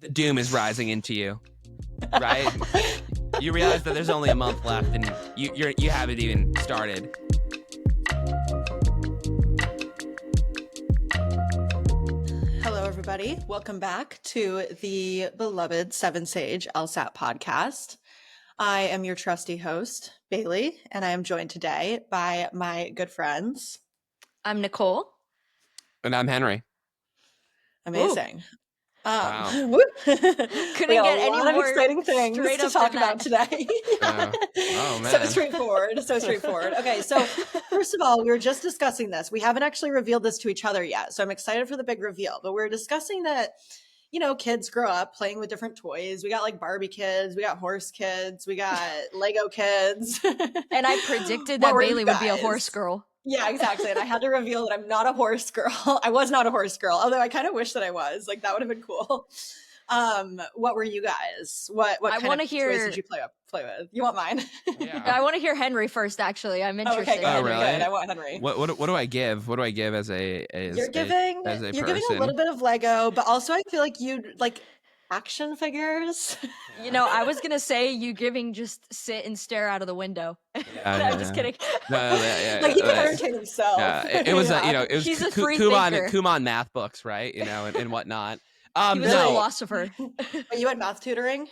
the doom is rising into you, right? You realize that there's only a month left, and you haven't even started. Hello, everybody. Welcome back to the beloved 7Sage LSAT podcast. I am your trusty host, Bailey, and I am joined today by my good friends. I'm Nicole. And I'm Henry. Amazing. Wow. Couldn't get any more exciting things straight to up talk than about that. today. Oh, man. So straightforward. Okay, so first of all, we were just discussing this. We haven't actually revealed this to each other yet, so I'm excited for the big reveal. But we're discussing that, you know, kids grow up playing with different toys. We got like Barbie kids, we got horse kids, we got Lego kids. And I predicted that Bailey would be a horse girl. Yeah, exactly. And I had to reveal that I'm not a horse girl. I was not a horse girl, although I kind of wish that I was. Like, that would have been cool. What were you guys? What kind of toys did you play with? You want mine? Yeah. I want to hear Henry first, actually. I'm interested. Okay, go ahead. Oh, really? Good. I want Henry. What do I give? What do I give as a You're giving a little bit of Lego, but also I feel like you'd like action figures. You know, I was gonna say you giving just sit and stare out of the window. I'm just kidding. No, Like, he can entertain himself. Yeah, it was it was He's a free thinker. Kumon math books, right? You know, and whatnot. He was a philosopher. But you had math tutoring?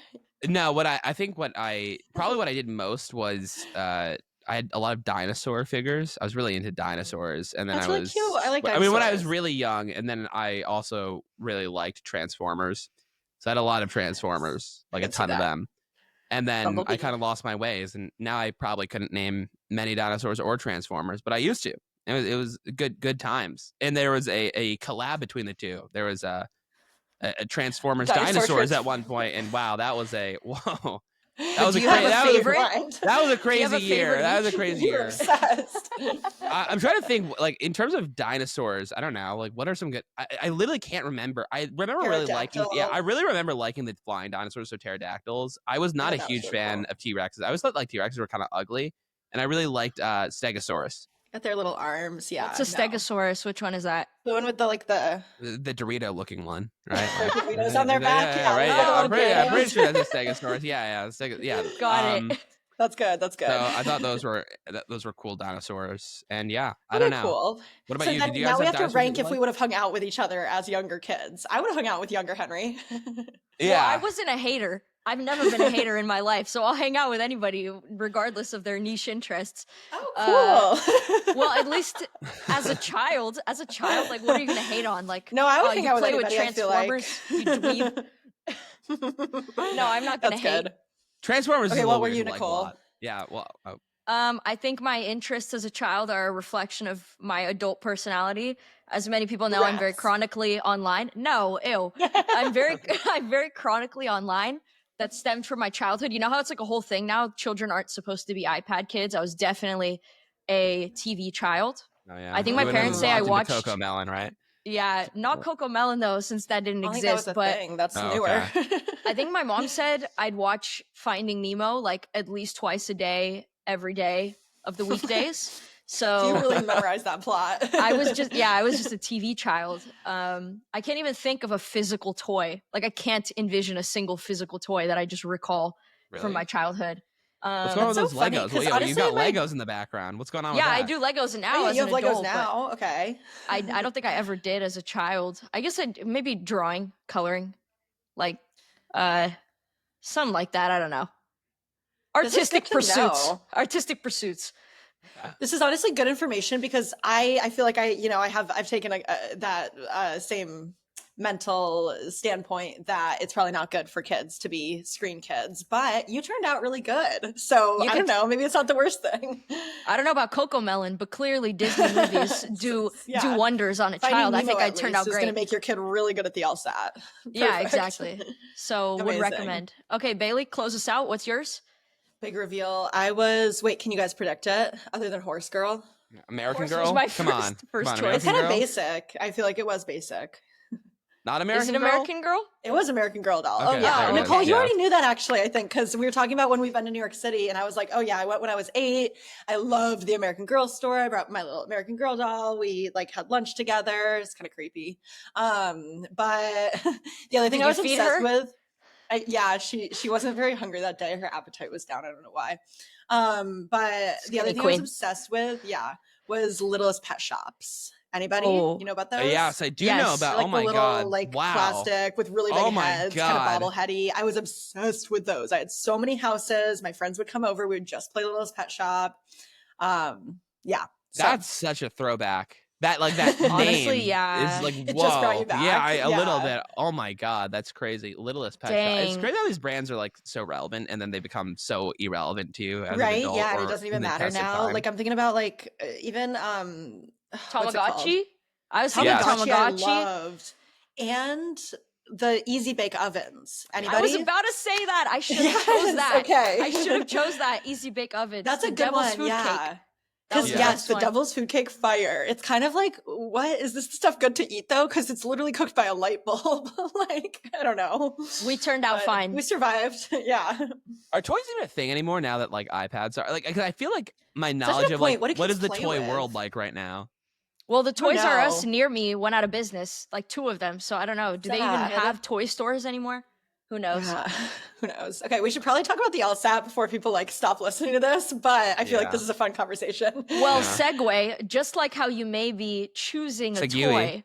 No, what I did most was I had a lot of dinosaur figures. I was really into dinosaurs, and then That's I really was cute. I like I mean, when I was dinosaurs. really young, and then I also really liked Transformers. So I had a lot of Transformers, like I a can see ton of that. them. And then Bumblebee. I kind of lost my ways, and now I probably couldn't name many dinosaurs or Transformers, but I used to. It was good times. And there was a collab between the two. There was a Transformers dinosaurs at one point, and wow, that was a whoa. That was Do you have a favorite? That was a crazy year. favorite That was a crazy You're year. obsessed. I'm trying to think, like, in terms of dinosaurs, I don't know, like, what are some good, I literally can't remember. I remember really liking, I really remember liking the flying dinosaurs, so pterodactyls. I was not a that was huge really fan of T-Rexes. I always thought, like, T-Rexes were kind of ugly, and I really liked Stegosaurus. Got their little arms, yeah. It's a Stegosaurus. Which one is that? The one with the The Dorito-looking one, right? Doritos on their back. Yeah, right. Oh, I'm pretty sure that's a Stegosaurus. Yeah. Got it. That's good. That's good. So I thought those were cool dinosaurs, and yeah, I don't know. Cool. What about So you? then Did you guys now we have to dinosaurs rank you if we would have hung out with each other as younger kids. I would have hung out with younger Henry. Yeah, Well, I wasn't a hater. I've never been a hater in my life, so I'll hang out with anybody regardless of their niche interests. Oh, cool. Well, at least as a child, like, what are you gonna hate on? Like, No, I would hang you out with play anybody, I feel like. Transformers, you dweeb. No, I'm not gonna That's hate. good. Transformers. Okay, is a what little were weird you, to like a Nicole? lot. Yeah, well, I think my interests as a child are a reflection of my adult personality. As many people know, I'm very Rats. chronically online. No, ew. I'm very chronically online. That stemmed from my childhood. You know how it's like a whole thing now? Children aren't supposed to be iPad kids. I was definitely a TV child. oh, yeah. I think my You parents would've say I logged into watched- Coco Melon, right? Yeah, not Coco Melon though, since that didn't I don't think that was exist. a But thing. That's Oh, newer. I think my mom said I'd watch Finding Nemo like at least twice a day, every day of the weekdays. So You really memorized that plot. I was just a TV child. I can't even think of a physical toy. Like, I can't envision a single physical toy that I just recall from my childhood. What's going on with That's those so funny, Legos? 'cause Well, you got honestly, Legos in the background. What's going on Yeah, I with that? do Legos now. Oh, as you an have Legos adult, but now? Okay. I don't think I ever did as a child. I guess maybe drawing, coloring, like something like that. I don't know. This is good to know. Artistic pursuits. This is honestly good information because I feel like I've taken that same mental standpoint that it's probably not good for kids to be screen kids, but you turned out really good. So I don't know, maybe it's not the worst thing. I don't know about Coco Melon, but clearly Disney movies do wonders on a child. I think I turned out great. It's going to make your kid really good at the LSAT. Yeah, Perfect. exactly. So would Amazing. recommend. Okay, Bailey, close us out. What's yours? Big reveal. Can you guys predict it? Other than Horse Girl? American Horse Girl? was my Come on. first Come on, choice. It's American kind of Girl? basic. I feel like it was basic. Not American Is it Girl? American Girl? It was American Girl doll. Okay, Oh yeah, there it is. Nicole, you Yeah. already knew that actually. I think because we were talking about when we've been to New York City, and I was like, oh yeah, I went when I was 8. I loved the American Girl store. I brought my little American Girl doll. We like had lunch together. It's kind of creepy. But the other thing Did I was you feed obsessed her? with, yeah, she wasn't very hungry that day. Her appetite was down. I don't know why. But the other Skinny thing I was queen. obsessed with, was Littlest Pet Shops. Anybody? Oh. You know about those? Yes, I do Yes. know about. Like oh my the little god! like Wow. plastic with really big Oh my heads, God. kind of bobbleheady. I was obsessed with those. I had so many houses. My friends would come over. We would just play Littlest Pet Shop. Yeah. So That's such a throwback. That Honestly, name yeah. is like It whoa. just brought you Yeah, back. a little Yeah. bit. Oh my god, that's crazy. Littlest Pet Shop. It's Dang. crazy how these brands are like so relevant and then they become so irrelevant to you as an right. adult. Yeah. And it or doesn't in even the matter test of now. time. Like I'm thinking about like even what's it called? Tamagotchi? I was thinking Yes. Tamagotchi. I Tamagotchi. loved. And the Easy Bake Ovens. Anybody? I was about to say that. I should have Yes, chose that. okay. I should have chose that Easy Bake Oven. That's a The good Devil's one. Food Yeah. Cake. That was Because the yes, best the one. devil's food cake fire. It's kind of like, what is this stuff good to eat though? Because it's literally cooked by a light bulb. Like I don't know. We turned out But fine. We survived. Yeah. Are toys even a thing anymore now that like iPads are like? 'Cause I feel like my a knowledge good of point. like What do what kids is the play toy with? world like right now? Well, the Toys R Us know. near me went out of business, like 2 of them. So I don't know. Do they even Sad. have toy stores anymore? Who knows? Yeah. Who knows? Okay, we should probably talk about the LSAT before people like stop listening to this. But I feel like Yeah. this is a fun conversation. Well, Yeah. segue, just like how you may be choosing a Segui. toy,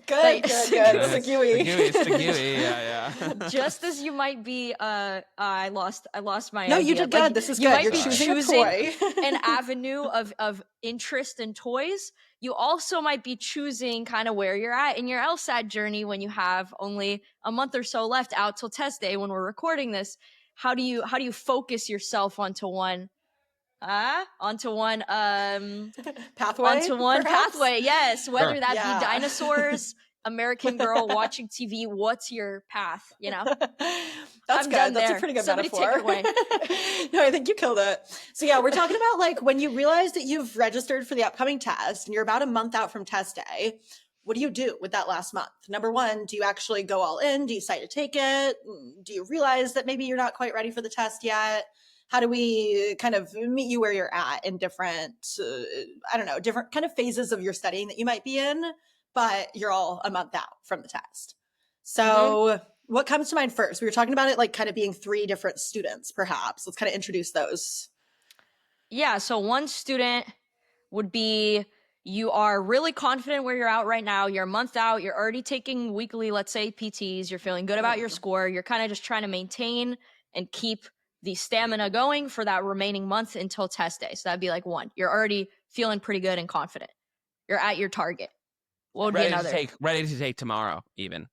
Good, Like, good, good. Yeah, Sagui. Segui, yeah. just as you might be, I lost my No, idea. you did Like, good. This is you good. might You're be choosing a choosing toy. an avenue of interest in toys. You also might be choosing kind of where you're at in your LSAT journey when you have only a month or so left out till test day when we're recording this. How do you focus yourself onto one pathway. onto one perhaps? pathway? Yes, whether Sure. that Yeah. be dinosaurs, American Girl, watching TV. What's your path? You know. That's I'm good. done That's there. a pretty good Somebody take metaphor. it away. No, I think you killed it. So yeah, we're talking about like when you realize that you've registered for the upcoming test and you're about a month out from test day. What do you do with that last month? Number one, do you actually go all in? Do you decide to take it? Do you realize that maybe you're not quite ready for the test yet? How do we kind of meet you where you're at in different, different kind of phases of your studying that you might be in, but you're all a month out from the test. So what comes to mind first? We were talking about it like kind of being 3 different students, perhaps. Let's kind of introduce those. Yeah, so one student would be you are really confident where you're at right now. You're a month out. You're already taking weekly, let's say, PTs. You're feeling good about your score. You're kind of just trying to maintain and keep the stamina going for that remaining month until test day. So that'd be like 1. You're already feeling pretty good and confident. You're at your target. What would be another? Ready to take tomorrow, even.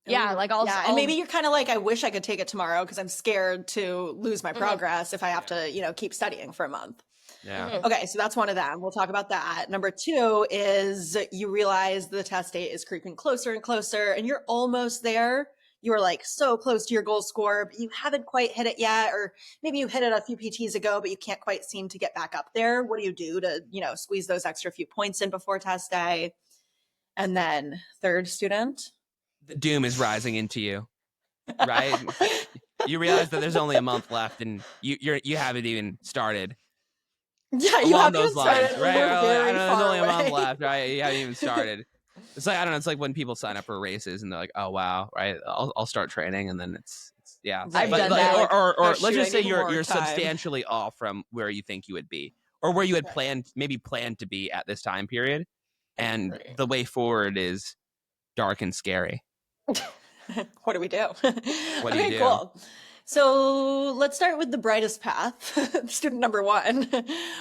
Yeah, like and I'll maybe you're kind of like, I wish I could take it tomorrow because I'm scared to lose my progress if I have to, keep studying for a month. Yeah. Okay, so that's one of them. We'll talk about that. Number 2 is you realize the test date is creeping closer and closer, and you're almost there. You are like so close to your goal score, but you haven't quite hit it yet, or maybe you hit it a few PTs ago, but you can't quite seem to get back up there. What do you do to, squeeze those extra few points in before test day? And then third student. The doom is rising into you, right? You realize that there's only a month left, and you haven't even started. Yeah, you Along haven't those even lines, started. right? We're Like, very I don't know, there's far only a month away. left, right? You haven't even started. It's like, I don't know. It's like when people sign up for races and they're like, "Oh wow, right? I'll start training," and then it's yeah. I've But, done like, that. Or Oh, let's shoot, just I say need more you're time. substantially off from where you think you would be, or where you had Right. planned to be at this time period, and Right. the way forward is dark and scary. What do we do? What do you do? Cool. So let's start with the brightest path. Student number 1.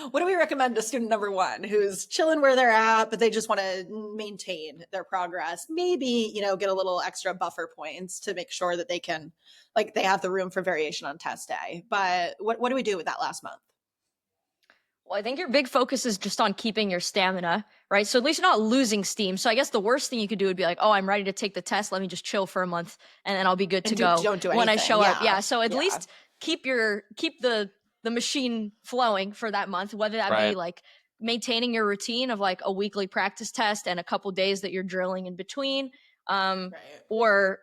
What do we recommend to student number 1 who's chilling where they're at, but they just want to maintain their progress? Maybe, get a little extra buffer points to make sure that they can, like, they have the room for variation on test day. But what do we do with that last month? Well, I think your big focus is just on keeping your stamina, right? So at least you're not losing steam. So I guess the worst thing you could do would be like, oh, I'm ready to take the test. Let me just chill for a month and then I'll be good to go Don't do when I anything. show up. Yeah. Yeah. So at Yeah. least keep the machine flowing for that month, whether that be Right. like maintaining your routine of like a weekly practice test and a couple days that you're drilling in between. or,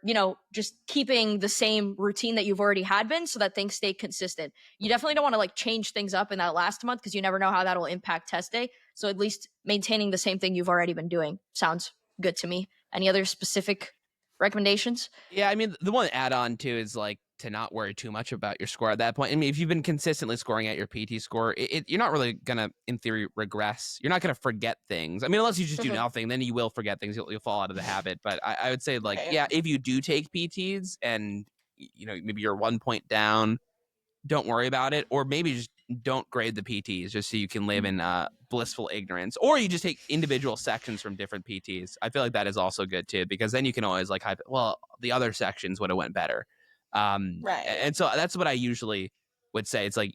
just keeping the same routine that you've already had been so that things stay consistent. You definitely don't want to like change things up in that last month because you never know how that'll impact test day. So at least maintaining the same thing you've already been doing sounds good to me. Any other specific recommendations? Yeah, I mean, the one add on too is like to not worry too much about your score at that point. I mean, if you've been consistently scoring at your PT score, you're not really gonna, in theory, regress. You're not gonna forget things. I mean, unless you just do nothing, then you will forget things. You'll fall out of the habit. But I would say, like, yeah, if you do take PTs and maybe you're 1 point down, don't worry about it, or maybe just don't grade the PTs just so you can live in blissful ignorance, or you just take individual sections from different PTs. I feel like that is also good too, because then you can always like, well, the other sections would have went better. And so that's what I usually would say. It's like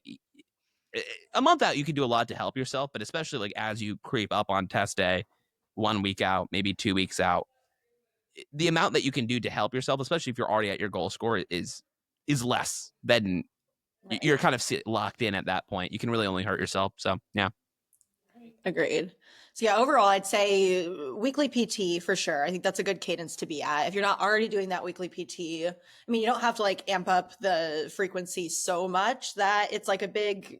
a month out, you can do a lot to help yourself, but especially like as you creep up on test day, 1 week out, maybe 2 weeks out, the amount that you can do to help yourself, especially if you're already at your goal score, is less than you're kind of locked in at that point. You can really only hurt yourself. So yeah. Agreed. So yeah, overall, I'd say weekly PT for sure. I think that's a good cadence to be at. If you're not already doing that weekly PT, I mean, you don't have to like amp up the frequency so much that it's like a big,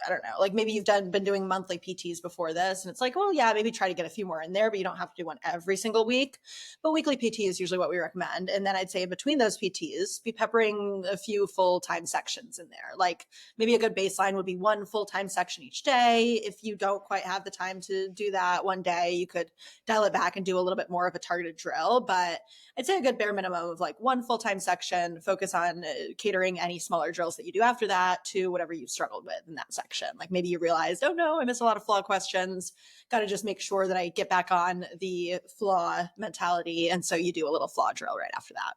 I don't know, like maybe you've been doing monthly PTs before this and it's like, well, yeah, maybe try to get a few more in there, but you don't have to do one every single week. But weekly PT is usually what we recommend. And then I'd say between those PTs, be peppering a few full-time sections in there. Like maybe a good baseline would be one full-time section each day. If you don't quite have the time to do that one day, you could dial it back and do a little bit more of a targeted drill. But I'd say a good bare minimum of like one full-time section, focus on catering any smaller drills that you do after that to whatever you've struggled with in that section. Like maybe you realized, oh no, I missed a lot of flaw questions. Got to just make sure that I get back on the flaw mentality. And so you do a little flaw drill right after that.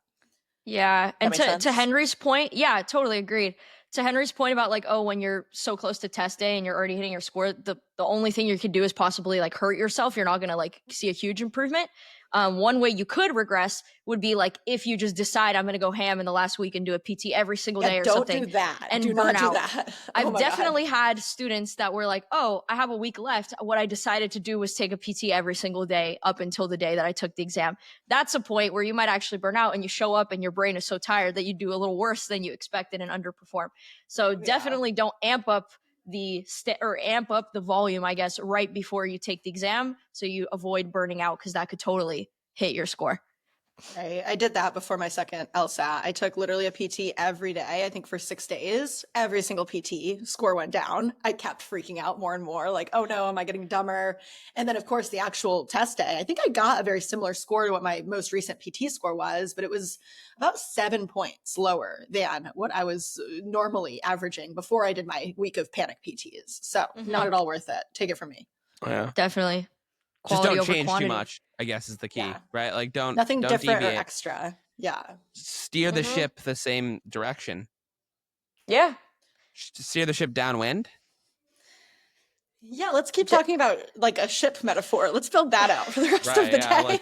Yeah. And to Henry's point, yeah, totally agreed. To Henry's point about like, oh, when you're so close to test day and you're already hitting your score, the only thing you could do is possibly like hurt yourself. You're not going to like see a huge improvement. One way you could regress would be like if you just decide I'm going to go ham in the last week and do a PT every single day or something. Don't do that. And do burn not out. Do that. I've definitely had students that were like, oh, I have a week left. What I decided to do was take a PT every single day up until the day that I took the exam. That's a point where you might actually burn out and you show up and your brain is so tired that you do a little worse than you expected and underperform. So definitely don't amp up amp up the volume, I guess, right before you take the exam so you avoid burning out, because that could totally hit your score. Right. I did that before my second LSAT. I took literally a PT every day, I think for 6 days. Every single PT, score went down. I kept freaking out more and more, like, oh no, am I getting dumber? And then of course the actual test day, I think I got a very similar score to what my most recent PT score was, but it was about 7 points lower than what I was normally averaging before I did my week of panic PTs. So not at all worth it. Take it from me. Yeah. Definitely. Quality just don't change too much, I guess, is the key, right? Like nothing different deviate. or extra. Yeah. Steer the ship the same direction. Yeah. Steer the ship downwind. Yeah, let's keep talking about like a ship metaphor. Let's build that out for the rest of the day. I like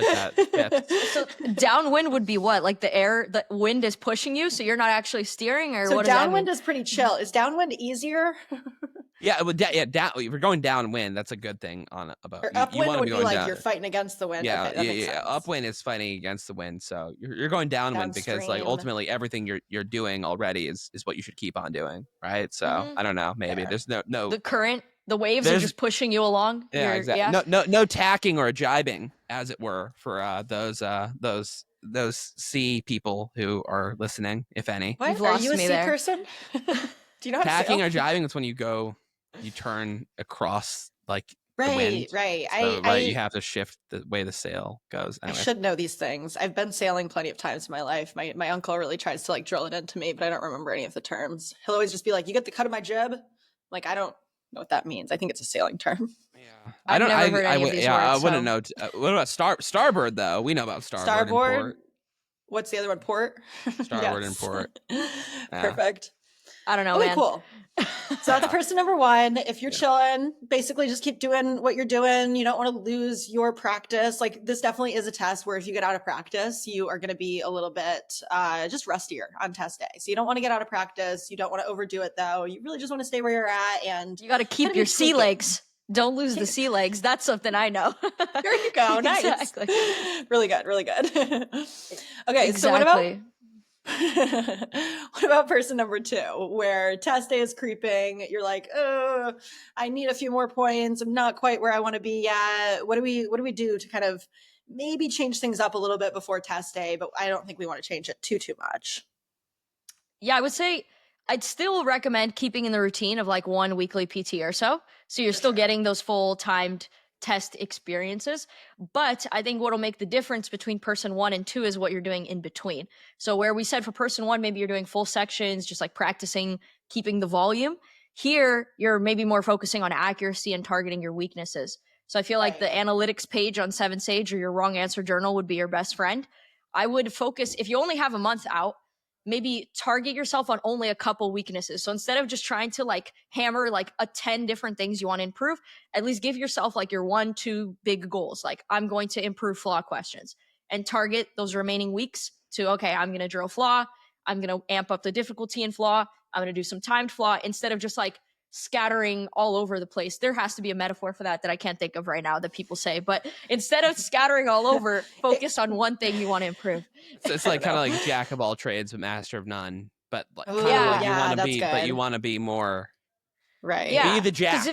that. So downwind would be what? Like the wind is pushing you, so you're not actually steering, or so what does that mean? Downwind is pretty chill. Is downwind easier? Yeah, well, down. If you're going downwind, that's a good thing about. Or upwind would be like down. You're fighting against the wind. Yeah, okay, yeah. Upwind is fighting against the wind, so you're going downwind because like ultimately everything you're doing already is what you should keep on doing, right? So I don't know, maybe there's no the current. The waves are just pushing you along. Yeah, exactly. Yeah. No tacking or jibing, as it were, for those sea people who are listening, if any. What? You've lost are you a me sea there. person? Do you know how tacking to or jibing? It's when you turn across like right, the wind. Right. So, you have to shift the way the sail goes. Anyway. I should know these things. I've been sailing plenty of times in my life. My uncle really tries to like drill it into me, but I don't remember any of the terms. He'll always just be like, "You get the cut of my jib." Like I don't know what that means. I think it's a sailing term. Yeah, I've never heard any of these words, I wouldn't know. What about starboard though? We know about starboard. And port. What's the other one? Port. Starboard and port. Perfect. I don't know, man. Cool. So that's person number one. If you're chilling, basically just keep doing what you're doing. You don't want to lose your practice. Like this definitely is a test where if you get out of practice, you are going to be a little bit just rustier on test day. So you don't want to get out of practice. You don't want to overdo it though. You really just want to stay where you're at, and you got to keep your sea legs. Don't lose the sea legs. That's something I know. There you go. Nice. Exactly. Really good. Really good. Okay. Exactly. So what about person number 2, where test day is creeping? You're like, oh, I need a few more points. I'm not quite where I want to be yet. What do we do to kind of maybe change things up a little bit before test day? But I don't think we want to change it too much. Yeah, I would say I'd still recommend keeping in the routine of like 1 weekly PT or so. So you're still getting those full timed test experiences. But I think what'll make the difference between person 1 and 2 is what you're doing in between. So where we said for person 1, maybe you're doing full sections, just like practicing, keeping the volume. Here, you're maybe more focusing on accuracy and targeting your weaknesses. So I feel like the analytics page on 7Sage or your wrong answer journal would be your best friend. I would focus, if you only have a month out, maybe target yourself on only a couple weaknesses. So instead of just trying to like hammer like 10 different things you want to improve, at least give yourself like your 1-2 big goals. Like, I'm going to improve flaw questions, and target those remaining weeks to, okay, I'm going to drill flaw. I'm going to amp up the difficulty in flaw. I'm going to do some timed flaw, instead of just like scattering all over the place. There has to be a metaphor for that I can't think of right now that people say, but instead of scattering all over, focus on one thing you want to improve. So it's like kind of like jack of all trades but master of none, but like Ooh, like yeah, you want to that's be, good. but you want to be more Yeah. be the jack.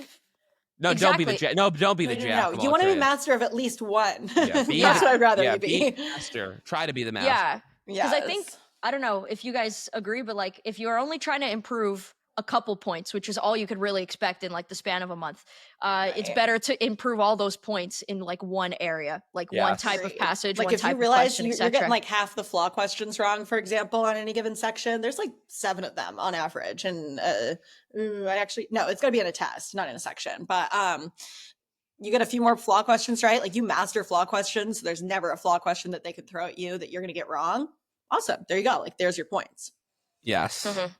No, Exactly. don't be the jack. No, don't be the jack. No, you want to be master of at least one. Yeah, That's what I'd rather you be. Master. Try to be the master. Yeah. Because Yes. I think, I don't know if you guys agree, but like if you're only trying to improve a couple points, which is all you could really expect in like the span of a month, it's better to improve all those points in like one area, like one type of passage, like one if type you realize of question, you're getting like half the flaw questions wrong, for example, on any given section, there's like 7 of them on average. And it's gonna be in a test, not in a section, but you get a few more flaw questions right. Like, you master flaw questions, so there's never a flaw question that they could throw at you that you're gonna get wrong. Awesome. There you go. Like, there's your points. Yes. Mm-hmm.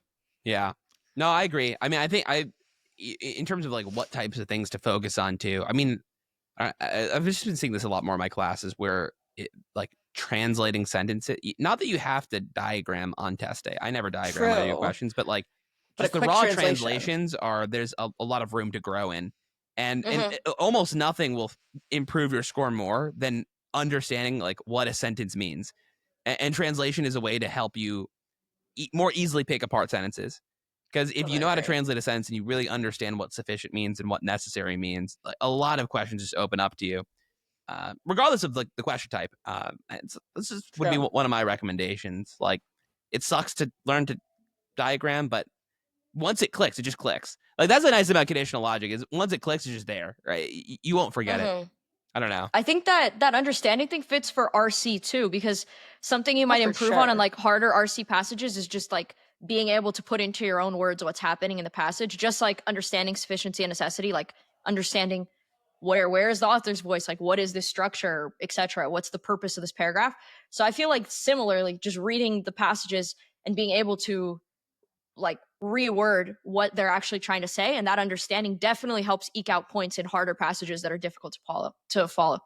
Yeah. No, I agree. I mean, I think in terms of like what types of things to focus on too, I mean, I've just been seeing this a lot more in my classes where like translating sentences, not that you have to diagram on test day. I never diagram when I do questions, but like just the raw translations there's a lot of room to grow in. And almost nothing will improve your score more than understanding like what a sentence means. And translation is a way to help you more easily pick apart sentences. Because if you know how to translate a sentence and you really understand what sufficient means and what necessary means, like, a lot of questions just open up to you, regardless of like the question type. This would be one of my recommendations. Like, it sucks to learn to diagram, but once it clicks, it just clicks. Like, that's the nice thing about conditional logic, is once it clicks, it's just there, right? You won't forget it. I don't know. I think that understanding thing fits for RC too, because something you might improve on like harder RC passages is just like being able to put into your own words what's happening in the passage, just like understanding sufficiency and necessity, like understanding where is the author's voice, like what is this structure, etc. What's the purpose of this paragraph? So I feel like similarly, just reading the passages and being able to like reword what they're actually trying to say, and that understanding definitely helps eke out points in harder passages that are difficult to follow.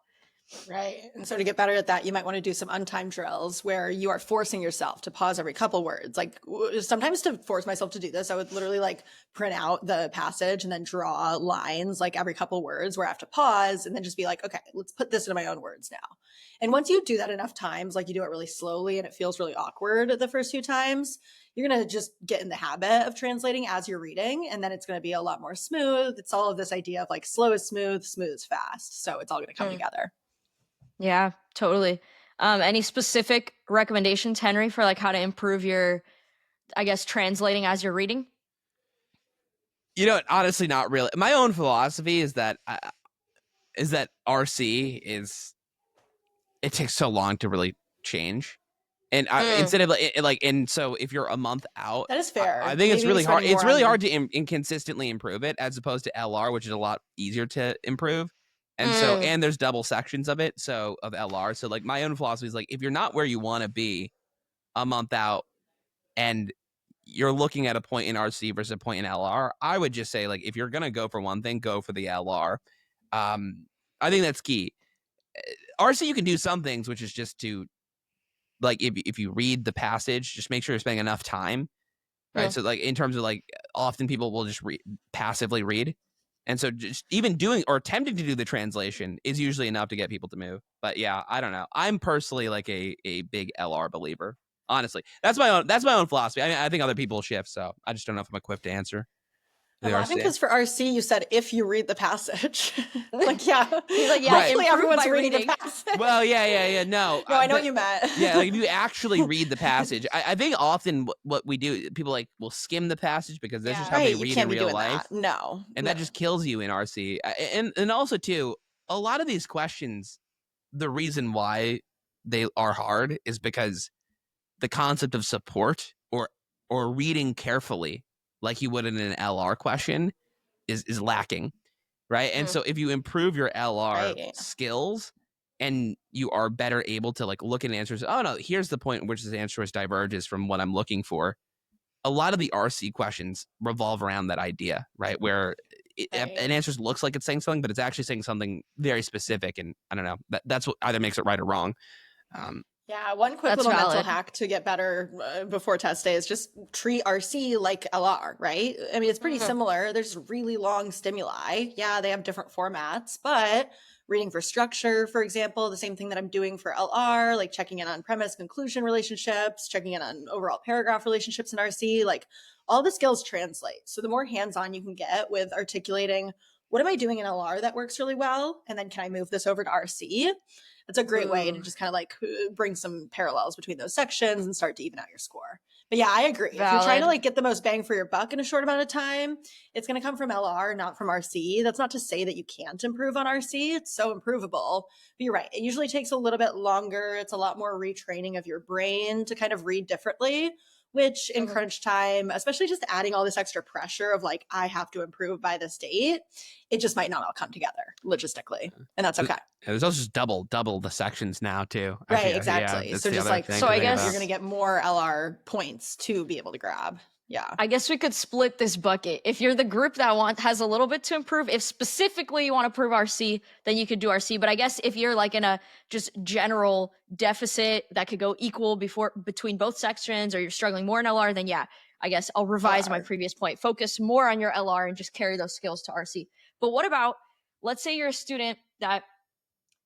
Right. And so to get better at that, you might want to do some untimed drills where you are forcing yourself to pause every couple words. Like, sometimes to force myself to do this, I would literally like print out the passage and then draw lines like every couple words where I have to pause and then just be like, okay, let's put this into my own words now. And once you do that enough times, like you do it really slowly and it feels really awkward the first few times, you're going to just get in the habit of translating as you're reading. And then it's going to be a lot more smooth. It's all of this idea of like slow is smooth, smooth is fast. So it's all going to come together. Yeah, totally. Any specific recommendations, Henry, for like how to improve your, I guess, translating as you're reading? You know, honestly, not really. My own philosophy is that RC it takes so long to really change. And instead of and so if you're a month out, that is fair. I think it's really hard. It's really hard to inconsistently improve it, as opposed to LR, which is a lot easier to improve. And so, and there's double sections of it, so of LR. So like my own philosophy is like, if you're not where you want to be a month out and you're looking at a point in RC versus a point in LR, I would just say, like, if you're going to go for one thing, go for the LR. I think that's key. RC, you can do some things, which is just to, like, if you read the passage, just make sure you're spending enough time, right? So like in terms of like, often people will just passively read. And so just even doing or attempting to do the translation is usually enough to get people to move. But yeah, I don't know. I'm personally like a big LR believer. Honestly, that's my own philosophy. I think other people shift, so I just don't know if I'm equipped to answer. I'm laughing because for RC you said if you read the passage. Like, yeah, he's like, yeah, actually everyone's by reading the passage. Well, yeah. No, I know what you meant. Yeah, like if you actually read the passage, I think often what we do, people like will skim the passage because that's just how they read in real life. That. No, and that just kills you in RC. And also too, a lot of these questions, the reason why they are hard is because the concept of support or reading carefully like you would in an LR question is lacking, right? And so if you improve your LR skills and you are better able to like look at answers, oh no, here's the point in which this answer choice diverges from what I'm looking for. A lot of the RC questions revolve around that idea, right? Where an answer looks like it's saying something, but it's actually saying something very specific. And I don't know, that's what either makes it right or wrong. Yeah, one quick little mental hack to get better before test day is just treat RC like LR, right? I mean, it's pretty similar. There's really long stimuli. Yeah, they have different formats, but reading for structure, for example, the same thing that I'm doing for LR, like checking in on premise conclusion relationships, checking in on overall paragraph relationships in RC, like all the skills translate. So the more hands-on you can get with articulating, what am I doing in LR that works really well? And then can I move this over to RC? It's a great way to just kind of like bring some parallels between those sections and start to even out your score. But yeah, I agree. Valid. If you're trying to like get the most bang for your buck in a short amount of time, it's going to come from LR, not from RC. That's not to say that you can't improve on RC. It's so improvable. But you're right. It usually takes a little bit longer. It's a lot more retraining of your brain to kind of read differently, which in crunch time, especially just adding all this extra pressure of like, I have to improve by this date, it just might not all come together logistically. And that's okay. There's also just double the sections now too. Right, exactly. Yeah, so just like, so I guess you're going to get more LR points to be able to grab. Yeah. I guess we could split this bucket. If you're the group that has a little bit to improve, if specifically you want to improve RC, then you could do RC. But I guess if you're like in a just general deficit that could go equal between both sections, or you're struggling more in LR, then yeah, I guess I'll revise my previous point. Focus more on your LR and just carry those skills to RC. But what about, let's say you're a student that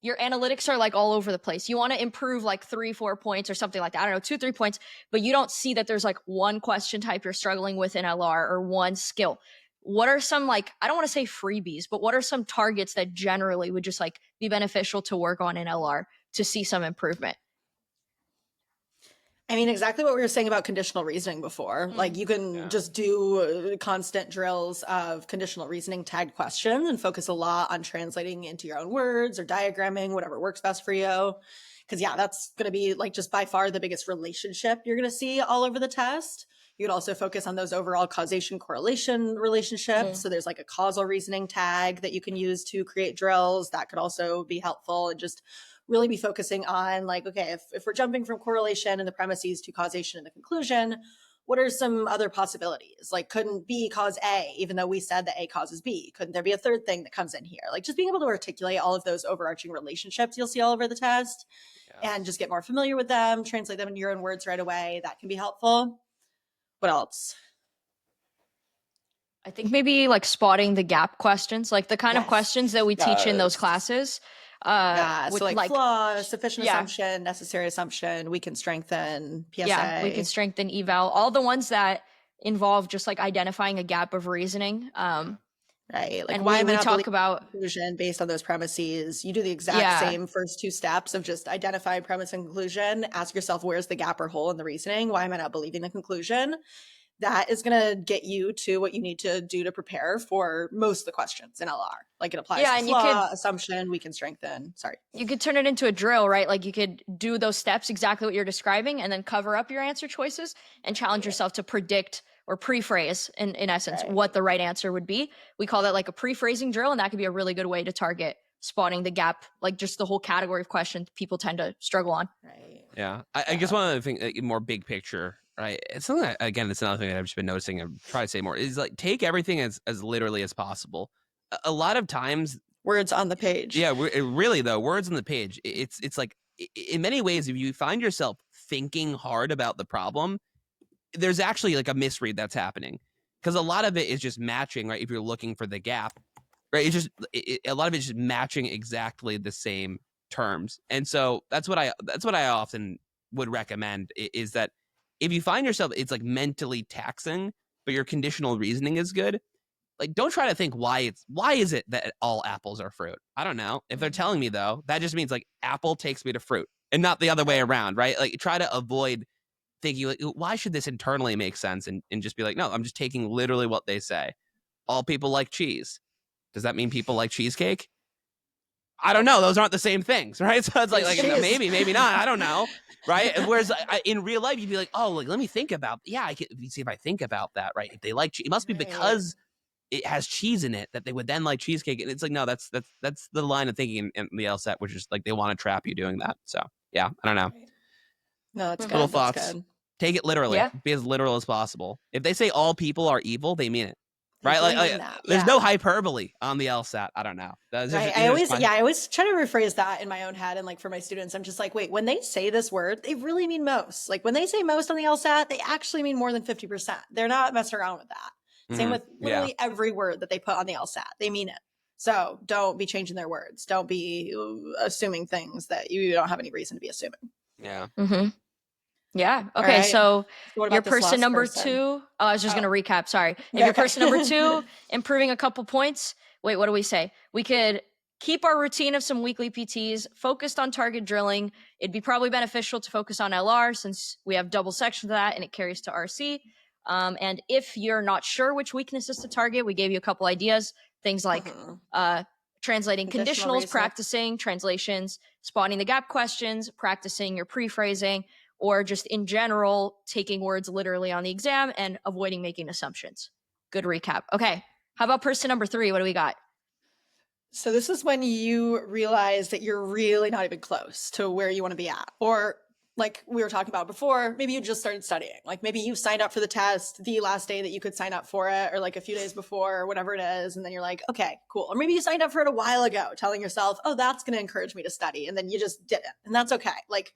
your analytics are like all over the place. You want to improve like 3-4 points or something like that. I don't know, 2-3 points, but you don't see that there's like one question type you're struggling with in LR or one skill. What are some like, I don't want to say freebies, but what are some targets that generally would just like be beneficial to work on in LR to see some improvement? I mean, exactly what we were saying about conditional reasoning before. Like you can just do constant drills of conditional reasoning tagged questions and focus a lot on translating into your own words or diagramming, whatever works best for you. Because yeah, that's going to be like just by far the biggest relationship you're going to see all over the test. You could also focus on those overall causation correlation relationships. So there's like a causal reasoning tag that you can use to create drills. That could also be helpful, and just really be focusing on like, okay, if we're jumping from correlation and the premises to causation and the conclusion, what are some other possibilities? Like, couldn't B cause A, even though we said that A causes B? Couldn't there be a third thing that comes in here? Like just being able to articulate all of those overarching relationships you'll see all over the test and just get more familiar with them, translate them in your own words right away. That can be helpful. What else? I think maybe like spotting the gap questions, like the kind of questions that we teach in those classes. So like flaw, sufficient assumption, necessary assumption, we can strengthen, PSA. Yeah, we can strengthen, eval, all the ones that involve just like identifying a gap of reasoning. Right. Like and why we talk about conclusion based on those premises. You do the exact same first two steps of just identify premise and conclusion. Ask yourself, where's the gap or hole in the reasoning? Why am I not believing the conclusion? That is going to get you to what you need to do to prepare for most of the questions in LR. Like it applies to flaw, assumption, we can strengthen. Sorry. You could turn it into a drill, right? Like you could do those steps, exactly what you're describing, and then cover up your answer choices and challenge yourself to predict or pre-phrase, in essence, what the right answer would be. We call that like a pre-phrasing drill, and that could be a really good way to target spotting the gap, like just the whole category of questions people tend to struggle on. Right. Yeah. I guess one other thing, like, more big picture, right? It's something that, again, it's another thing that I've just been noticing and try to say more is like take everything as literally as possible. A lot of times, words on the page. Yeah, really though, words on the page. It's like in many ways, if you find yourself thinking hard about the problem, there's actually like a misread that's happening, because a lot of it is just matching, right? If you're looking for the gap, right? It's just a lot of it's just matching exactly the same terms. And so that's what I often would recommend, is that if you find yourself, it's like mentally taxing, but your conditional reasoning is good, like, don't try to think why is it that all apples are fruit? I don't know. If they're telling me, though, that just means like apple takes me to fruit and not the other way around, right? Like, try to avoid thinking like, why should this internally make sense? And just be like, no, I'm just taking literally what they say. All people like cheese. Does that mean people like cheesecake? I don't know. Those aren't the same things, right? So it's like maybe not. I don't know, right? And whereas in real life, you'd be like, oh, like, let me think about, I can see if I think about that, right? If they like cheese, it must be because it has cheese in it that they would then like cheesecake. And it's like, no, that's the line of thinking in the LSAT, which is like they want to trap you doing that. So yeah, I don't know. No, that's Little good. thoughts. That's good. Take it literally. Yeah. Be as literal as possible. If they say all people are evil, they mean it. Right? Like, That. There's no hyperbole on the LSAT. I don't know. Right. I always try to rephrase that in my own head. And like for my students, I'm just like, wait, when they say this word, they really mean most. Like when they say most on the LSAT, they actually mean more than 50%. They're not messing around with that. Same with literally every word that they put on the LSAT. They mean it. So don't be changing their words. Don't be assuming things that you don't have any reason to be assuming. Yeah. Mm-hmm. Yeah. Okay. Right. So what your about this person last number person? 2. Oh, I was just going to recap. Sorry. If Yeah, your person number 2, improving a couple points. Wait, what do we say? We could keep our routine of some weekly PTs, focused on target drilling. It'd be probably beneficial to focus on LR since we have double sections of that and it carries to RC. And if you're not sure which weaknesses to target, we gave you a couple ideas. Things like translating conditionals, practicing translations, spotting the gap questions, practicing your pre-phrasing, or just in general, taking words literally on the exam and avoiding making assumptions. Good recap. Okay. How about person number 3? What do we got? So this is when you realize that you're really not even close to where you want to be at. Or like we were talking about before, maybe you just started studying. Like maybe you signed up for the test the last day that you could sign up for it, or like a few days before, or whatever it is. And then you're like, okay, cool. Or maybe you signed up for it a while ago, telling yourself, oh, that's going to encourage me to study. And then you just didn't. And that's okay. Like,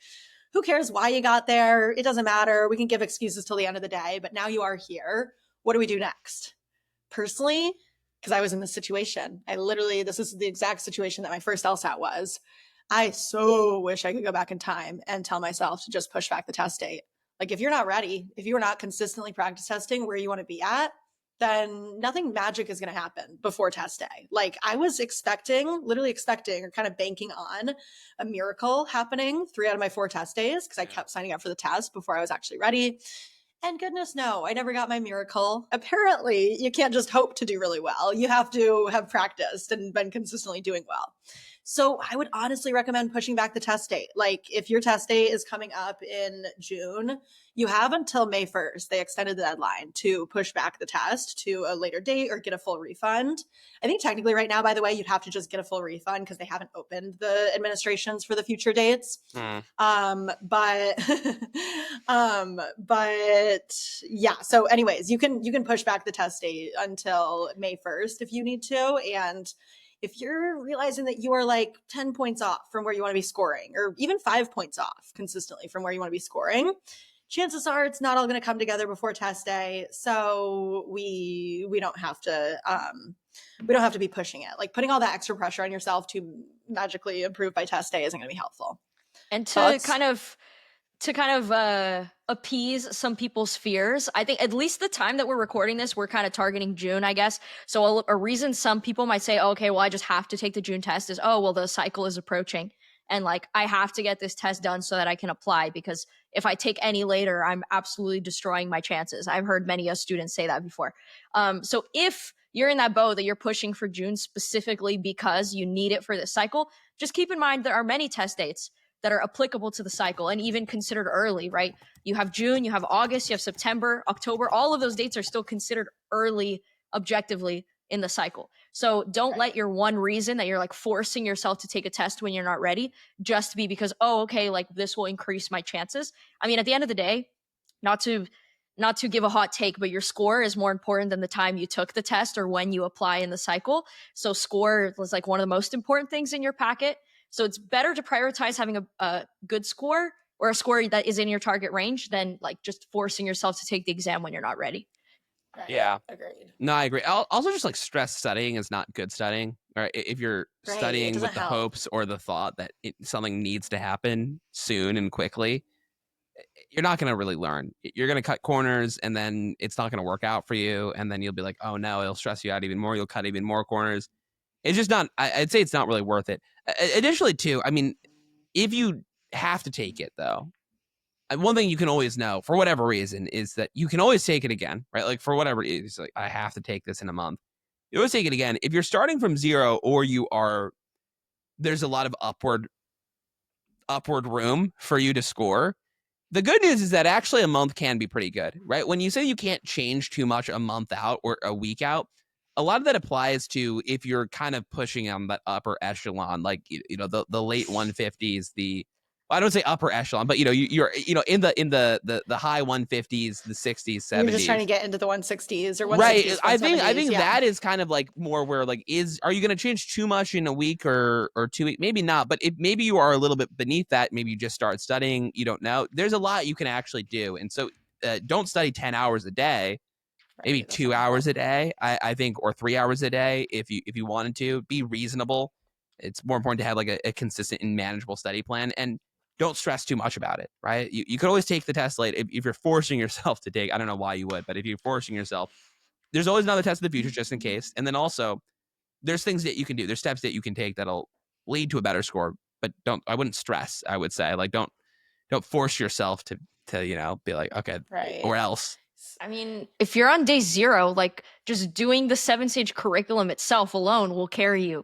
who cares why you got there? It doesn't matter. We can give excuses till the end of the day, but now you are here. What do we do next? Personally, because I was in this situation, this is the exact situation that my first LSAT was. I so wish I could go back in time and tell myself to just push back the test date. Like if you're not ready, if you're not consistently practice testing where you want to be at, then nothing magic is going to happen before test day. Like I was literally expecting or kind of banking on a miracle happening 3 out of my 4 test days because I kept signing up for the test before I was actually ready. And goodness, no, I never got my miracle. Apparently, you can't just hope to do really well. You have to have practiced and been consistently doing well. So I would honestly recommend pushing back the test date. Like if your test date is coming up in June, you have until May 1st. They extended the deadline to push back the test to a later date or get a full refund. I think technically right now, by the way, you'd have to just get a full refund because they haven't opened the administrations for the future dates. But yeah. So anyways, you can push back the test date until May 1st if you need to. And if you're realizing that you are like 10 points off from where you want to be scoring, or even 5 points off consistently from where you want to be scoring, chances are it's not all going to come together before test day. So we don't have to be pushing it. Like putting all that extra pressure on yourself to magically improve by test day isn't going to be helpful. And to kind of appease some people's fears, I think at least the time that we're recording this, we're kind of targeting June, I guess. So a reason some people might say, oh, okay, well, I just have to take the June test is, oh, well, the cycle is approaching. And like, I have to get this test done so that I can apply, because if I take any later, I'm absolutely destroying my chances. I've heard many students say that before. So if you're in that boat that you're pushing for June specifically because you need it for this cycle, just keep in mind there are many test dates that are applicable to the cycle and even considered early, right? You have June, you have August, you have September, October. All of those dates are still considered early objectively in the cycle. So don't let your one reason that you're like forcing yourself to take a test when you're not ready just be because, oh, okay, like this will increase my chances. I mean, at the end of the day, not to give a hot take, but your score is more important than the time you took the test or when you apply in the cycle. So score was like one of the most important things in your packet. So it's better to prioritize having a good score or a score that is in your target range than like just forcing yourself to take the exam when you're not ready. Right. Yeah. Agreed. No, I agree. Also, just like stress studying is not good studying. Right? If you're Right, it studying with doesn't the help. hopes or the thought that something needs to happen soon and quickly, you're not going to really learn. You're going to cut corners, and then it's not going to work out for you. And then you'll be like, oh no, it'll stress you out even more. You'll cut even more corners. It's just not. I'd say it's not really worth it. Additionally, too, I mean, if you have to take it though, one thing you can always know for whatever reason is that you can always take it again, right? Like for whatever it's like, I have to take this in a month. You always take it again. If you're starting from zero or there's a lot of upward room for you to score. The good news is that actually a month can be pretty good, right? When you say you can't change too much a month out or a week out, a lot of that applies to if you're kind of pushing on that upper echelon, like the late 150s, I don't say upper echelon, but you're in the high 150s, the 60s, 70s. You're just trying to get into the 160s or 160s. Right. I think yeah. that is kind of like more where like are you going to change too much in a week or 2 weeks? Maybe not, but maybe you are a little bit beneath that. Maybe you just start studying. You don't know. There's a lot you can actually do, and so don't study 10 hours a day. Maybe 2 hours a day, I think, or 3 hours a day if you wanted to. Be reasonable. It's more important to have like a consistent and manageable study plan, and don't stress too much about it, right? You could always take the test late. If you're forcing yourself to take, I don't know why you would, but if you're forcing yourself, there's always another test in the future just in case. And then also, there's things that you can do. There's steps that you can take that'll lead to a better score, but I wouldn't stress, I would say. Like, don't force yourself to be like, okay, right. or else. I mean, if you're on day 0, like just doing the 7Sage curriculum itself alone will carry you,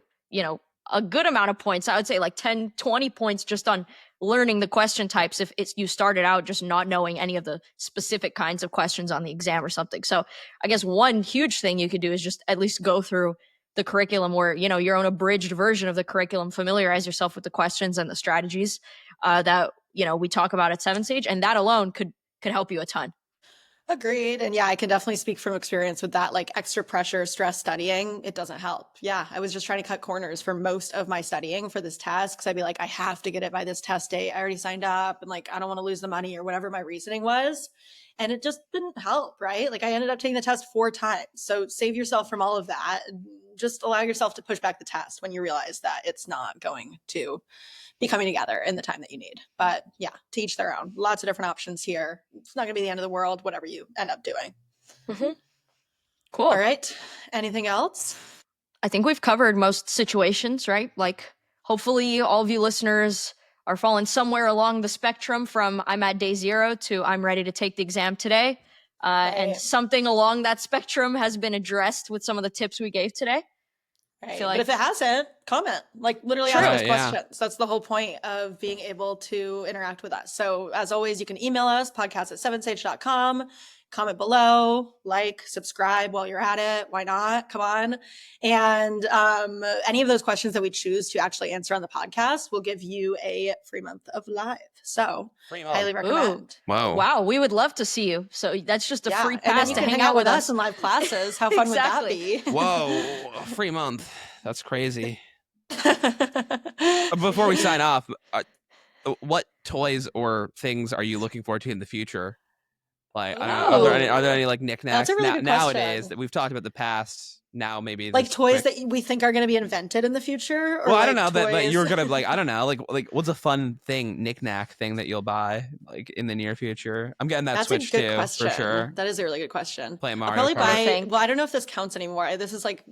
a good amount of points. I would say like 10, 20 points just on learning the question types if you started out just not knowing any of the specific kinds of questions on the exam or something. So I guess one huge thing you could do is just at least go through the curriculum or, your own abridged version of the curriculum, familiarize yourself with the questions and the strategies that, we talk about at 7Sage, and that alone could help you a ton. Agreed. And yeah, I can definitely speak from experience with that, like extra pressure, stress studying. It doesn't help. Yeah. I was just trying to cut corners for most of my studying for this test. Cause I'd be like, I have to get it by this test date. I already signed up and like, I don't want to lose the money or whatever my reasoning was. And it just didn't help. Right. Like I ended up taking the test 4 times. So save yourself from all of that. Just allow yourself to push back the test when you realize that it's not going to be coming together in the time that you need. But yeah, to each their own. Lots of different options here. It's not going to be the end of the world, whatever you end up doing. Mm-hmm. Cool. All right. Anything else? I think we've covered most situations, right? Like, hopefully all of you listeners are falling somewhere along the spectrum from I'm at day 0 to I'm ready to take the exam today. Right. And something along that spectrum has been addressed with some of the tips we gave today. Right. I feel like, but if it hasn't, comment. Like literally True. ask us questions. That's the whole point of being able to interact with us. So as always, you can email us, podcast@7sage.com. Comment below, like, subscribe while you're at it. Why not? Come on. And any of those questions that we choose to actually answer on the podcast will give you a free month of live. So highly recommend. Wow. We would love to see you. So that's just a free pass and then you to can hang out with us in live classes. How fun Exactly. would that be? Whoa, a free month. That's crazy. Before we sign off, what toys or things are you looking forward to in the future? Like, I don't know, are there any like knickknacks That's a really good nowadays question. that we've talked about the past? Now maybe Like toys that we think are going to be invented in the future? Or well, I don't like know that you're toys- gonna like I don't know like what's a fun knickknack thing that you'll buy like in the near future? I'm getting that That's Switch a good too question. for sure. That is a really good question. Play I'll Mario probably Kart. buy. Well, I don't know if this counts anymore. This is like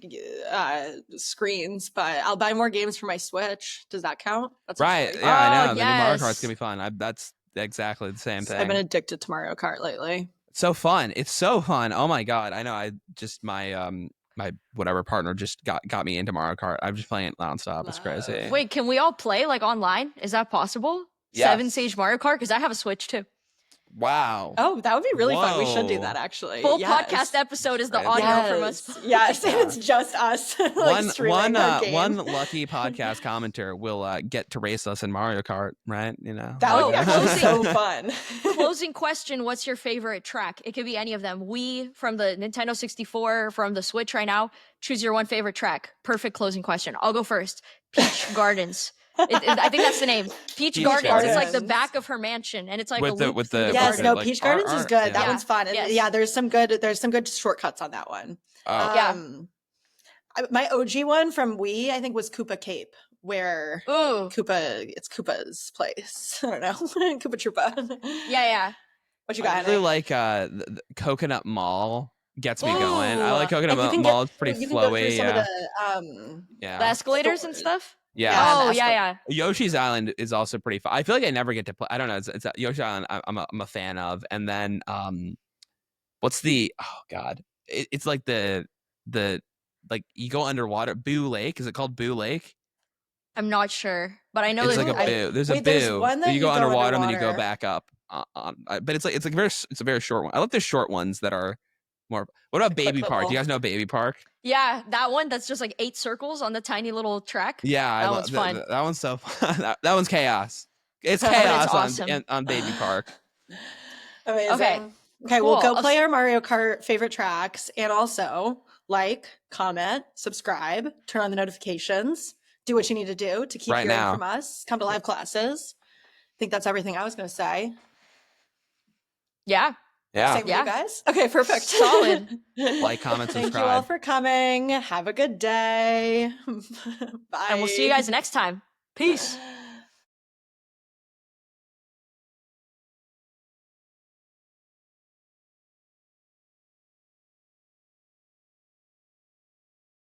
screens, but I'll buy more games for my Switch. Does that count? That's Right? toy. Yeah, I know. The new Mario yes. Kart's gonna be fun. That's exactly the same thing. I've been addicted to Mario Kart lately. So fun. It's so fun. Oh my god. I know. I just my whatever partner just got me into Mario Kart. I'm just playing it nonstop. It's crazy. Wait, can we all play like online? Is that possible? Yes. 7Sage Mario Kart? Because I have a Switch too. Wow. Oh, that would be really fun. We should do Whoa. that actually. Full Yes. podcast episode is the Right. audio from us. Yes, and it's just us. like streaming our game. one lucky podcast commenter will get to race us in Mario Kart, right? That would be actually closing. so fun. Closing question, what's your favorite track? It could be any of them. Wii, from the Nintendo 64, from the Switch right now. Choose your one favorite track. Perfect closing question. I'll go first. Peach Gardens. I think that's the name. Peach Peach Gardens. It's like the Gardens. back of her mansion, and it's like With a the- loop with through the- the with Yes, the, no, garden. Peach like, Gardens is art, good. yeah. That Yeah. one's fun. And Yes. yeah, there's some good shortcuts on that one. Oh, Yeah. My OG one from Wii, I think, was Koopa Cape, where Ooh. it's Koopa's place. I don't know. Koopa Troopa. Yeah. What you I got? really Henry? like the Coconut Mall gets me going. I Ooh. like Coconut And you can Mall. It's pretty you can go through flowy. some of Yeah. the The Yeah. escalators and stores. stuff. Yeah. Oh, the yeah. Yoshi's Island is also pretty fun. I feel like I never get to play. I don't know. It's Yoshi's Island. I'm a fan of. And then what's the oh god? It's like the like you go underwater. Boo Lake. Is it called Boo Lake? I'm not sure, but I know It's that like a boo. There's a Wait, there's boo. one that You you go go underwater and then you go underwater. back up. But it's like it's a very short one. I love the short ones that are more. What about quick Baby Park? Do you little- guys know Baby Park? Yeah, that one that's just like 8 circles on the tiny little track. Yeah, That one's fun. That one's so fun. that one's chaos. It's But chaos it's awesome. on Baby Park. Amazing. Okay. Okay, we'll Cool. go play our Mario Kart favorite tracks and also like, comment, subscribe, turn on the notifications, do what you need to do to keep Right hearing now. from us. Come to live classes. I think that's everything I was going to say. Yeah. Yeah. Same with Yeah. you guys. Okay, perfect. Solid. Like, comment, Thank you all subscribe. for coming. Have a good day. Bye. And we'll see you guys next time. Peace.